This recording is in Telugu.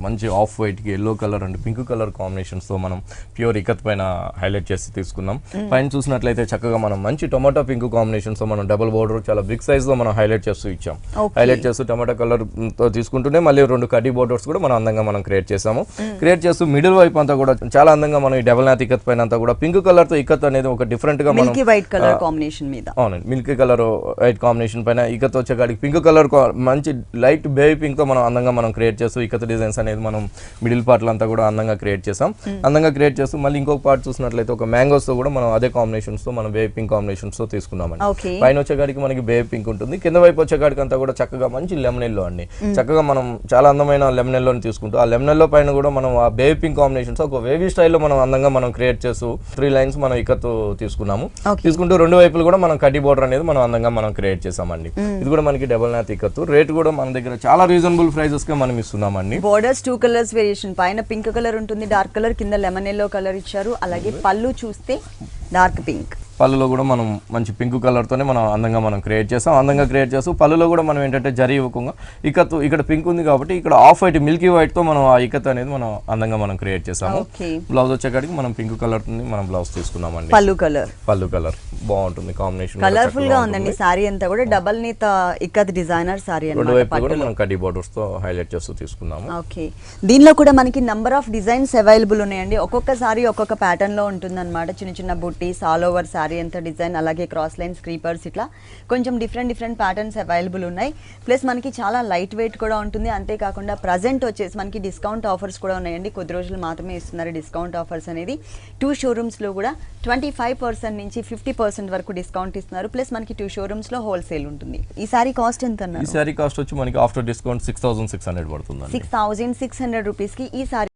మంచి ఆఫ్ వైట్కి yellow colour and pink colour కాంబినేషన్స్తో మనం ప్యూర్ ఇకత్ పైన హైలైట్ చేసి తీసుకున్నాం. పైన చూసినట్లయితే చక్కగా మనం మంచి టొమాటో పింక్ కాంబినేషన్స్తో మనం డబుల్ బోర్డర్ చాలా బిగ్ సైజ్లో మనం హైలైట్ చేస్తూ ఇచ్చాం. హైలైట్ చేస్తూ టొమాటో కలర్తో తీసుకుంటూనే మళ్ళీ 2 కడ్డీ బోర్డర్స్ కూడా మనం అందంగా మనం క్రియేట్ చేసాము. క్రియేట్ చేస్తూ మిడిల్ వైపు అంతా కూడా చాలా అందంగా మనం ఈ డబుల్ నాథ్ ఇకత్ పైన అంతా కూడా పింక్ కలర్తో ఇకత్ అనేది ఒక డిఫరెంట్గా మనం వైట్ కలర్ కాంబినేషన్ మీద అవునండి మిల్కీ కలర్ వైట్ కాంబినేషన్ పైన ఇకత్ వచ్చేకాడికి పింక్ కలర్ మంచి లైట్ బేబీ పింక్తో మనం అందంగా మనం క్రియేట్ చేస్తూ ఇకత్ డిజైన్స్ అనేది మనం మిడిల్ పార్ట్లో అంతా కూడా అందంగా క్రియేట్ చేసాం. అందంగా క్రియేట్ చేస్తూ మళ్ళీ ఇంకొక పార్ట్ చూసినట్లయితే ఒక మ్యాంగోస్తో కూడా మనం అదే కాంబినేషన్స్తో మనం బేబీ పింక్ కాంబినేషన్స్తో తీసుకున్నామండి. పైన వచ్చేకాడికి మనకి బేబీ పింక్ ఉంటుంది, కింద వైపు వచ్చేకాడికి అంతా కూడా చక్కగా మంచి లెమన్ ఎల్లో అండి. చక్కగా మనం చాలా అందమైన లెమన్ ఎల్లోని తీసుకుంటూ ఆ లెమన్ ఎల్లో పైన కూడా మనం ఆ బేబీ పింక్ కాంబినేషన్స్ ఒక వేవీ స్టైల్లో మనం అందంగా మనం క్రియేట్ చేస్తూ 3 లైన్స్ మనం ఇకత్ తీసుకున్నాము. తీసుకుంటూ 2 వైపులు కూడా మనం కడ్డీ బోర్డర్ అనేది మనం అందంగా మనం క్రియేట్ చేసామండి. ఇది కూడా మనకి డబుల్ నాథ్ ఇకత్ రేట్ కూడా మన దగ్గర చాలా రీజనబుల్ ప్రైజెస్ గా మనం ఇస్తున్నామండి. బోర్డర్స్ 2 కలర్స్ వేరియేషన్, పైన పింక్ కలర్ ఉంటుంది డార్క్ కలర్, కింద లెమన్ ఎల్లో కలర్ ఇచ్చారు. అలాగే పళ్ళు చూస్తే డార్క్ పింక్, పళ్ళులో కూడా మనం మంచి పింక్ కలర్తోనే మనం అందంగా మనం క్రియేట్ చేస్తాం. అందంగా క్రియేట్ చేస్తూ పళ్ళులో కూడా మనం ఏంటంటే జరీ ఇవ్వకుండా ఇకత్ ఇక్కడ పింక్ ఉంది కాబట్టి ఇక్కడ ఆఫ్ వైట్ మిల్కీ వైట్ తో మనం ఆ ఇకత్ అనేది మనం అందంగా మనం క్రియేట్ చేసాము. బ్లౌజ్ వచ్చేకాడికి మనం పింక్ కలర్ మనం బ్లౌజ్ తీసుకున్నామండి. పళ్ళు కలర్ బాగుంటుంది, కాంబినేషన్ కలర్ఫుల్ గా ఉందండి. సారీ అంతా కూడా double Neeta ikat designer sorry అన్నమాట. 2 వైపు కూడా మనం కడ్డీ బోర్డర్స్ తో హైలైట్ చేస్తూ తీసుకున్నాము. ఓకే, దీనిలో కూడా మనకి నంబర్ ఆఫ్ డిజైన్స్ అవైలబుల్ ఉన్నాయండి. ఒక్కొక్క సారీ ఒక్కొక్క ప్యాటర్న్ లో ఉంటుంది అనమాట. చిన్న బుట్టీస్ ఆల్ ఓవర్ సారీ అంతా డిజైన్, అలాగే క్రాస్ లైన్స్, క్రీపర్స్, ఇట్లా కొంచెం డిఫరెంట్ ప్యాటర్న్స్ అవైలబుల్ ఉన్నాయి. ప్లస్ మనకి చాలా లైట్ వెయిట్ కూడా ఉంటుంది. అంతేకాకుండా ప్రజెంట్ వచ్చేసి మనకి డిస్కౌంట్ ఆఫర్స్ కూడా ఉన్నాయండి. కొద్ది రోజులు మాత్రమే ఇస్తున్నారు డిస్కౌంట్ ఆఫర్స్ అనేది. 2 షోరూమ్స్ లో కూడా 25% నుంచి 50% వరకు డిస్కౌంట్ ఇస్తున్నారు. ప్లస్ మనకి 2 షోరూమ్స్ లో హోల్సేల్ ఉంటుంది. ఈ సారీ కాస్ట్ ఎంత అన్నారు? ఈ సారీ కాస్ట్ వచ్చి మనకి ఆఫ్టర్ డిస్కౌంట్ 6600 పడుతుంది. 6600 రూపీస్ కి ఈ సారీ